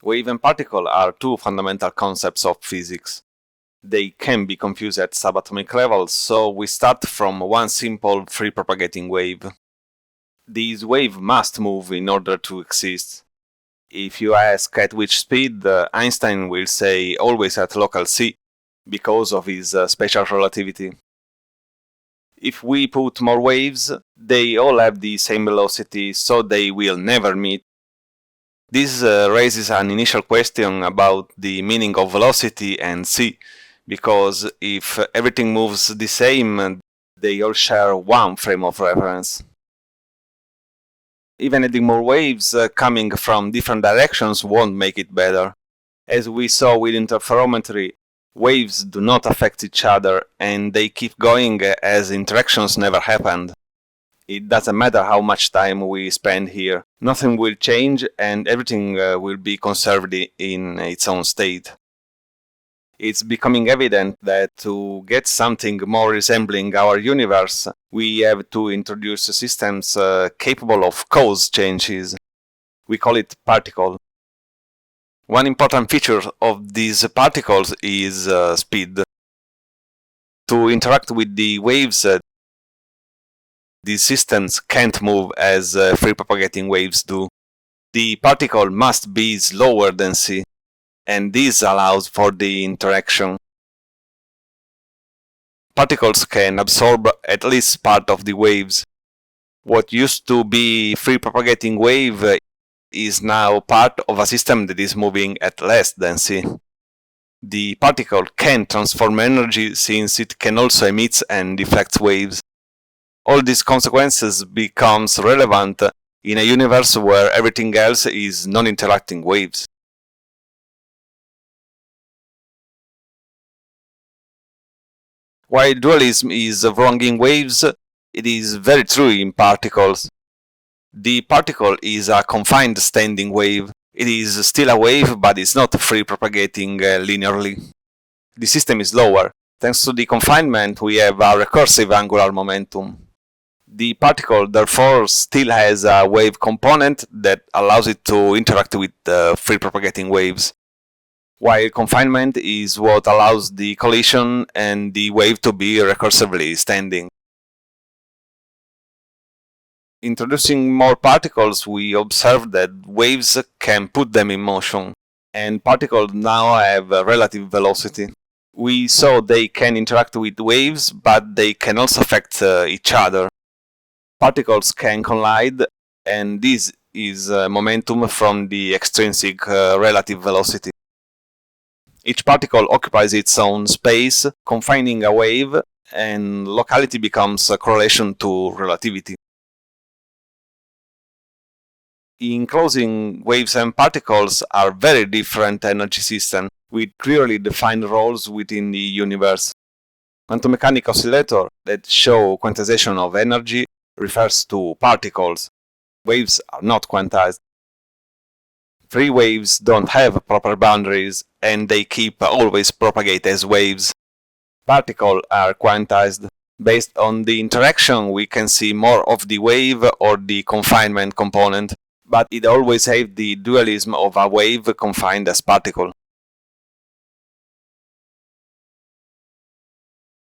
Wave and particle are two fundamental concepts of physics. They can be confused at subatomic level, so we start from one simple free propagating wave. This wave must move in order to exist. If you ask at which speed, Einstein will say always at local c, because of his special relativity. If we put more waves, they all have the same velocity, so they will never meet. This raises an initial question about the meaning of velocity and c, because if everything moves the same, they all share one frame of reference. Even adding more waves coming from different directions won't make it better. As we saw with interferometry, waves do not affect each other and they keep going as interactions never happened. It doesn't matter how much time we spend here, nothing will change and everything will be conserved in its own state. It's becoming evident that to get something more resembling our universe, we have to introduce systems capable of cause changes. We call it particle. One important feature of these particles is speed. To interact with the waves, these systems can't move as free propagating waves do. The particle must be slower than c, and this allows for the interaction. Particles can absorb at least part of the waves. What used to be free propagating wave is now part of a system that is moving at less than c. The particle can transform energy since it can also emit and deflect waves. All these consequences becomes relevant in a universe where everything else is non-interacting waves. While dualism is wrong in waves, it is very true in particles. The particle is a confined standing wave. It is still a wave, but it's not free propagating linearly. The system is lower. Thanks to the confinement, we have a recursive angular momentum. The particle, therefore, still has a wave component that allows it to interact with free propagating waves, while confinement is what allows the collision and the wave to be recursively standing. Introducing more particles, we observe that waves can put them in motion, and particles now have a relative velocity. We saw they can interact with waves, but they can also affect each other. Particles can collide, and this is momentum from the extrinsic relative velocity. Each particle occupies its own space, confining a wave, and locality becomes a correlation to relativity. In closing, waves and particles are very different energy systems with clearly defined roles within the universe. Quantum mechanics oscillator that show quantization of energy refers to particles. Waves are not quantized. Free waves don't have proper boundaries and they keep always propagate as waves. Particles are quantized. Based on the interaction, we can see more of the wave or the confinement component, but it always has the dualism of a wave confined as particle.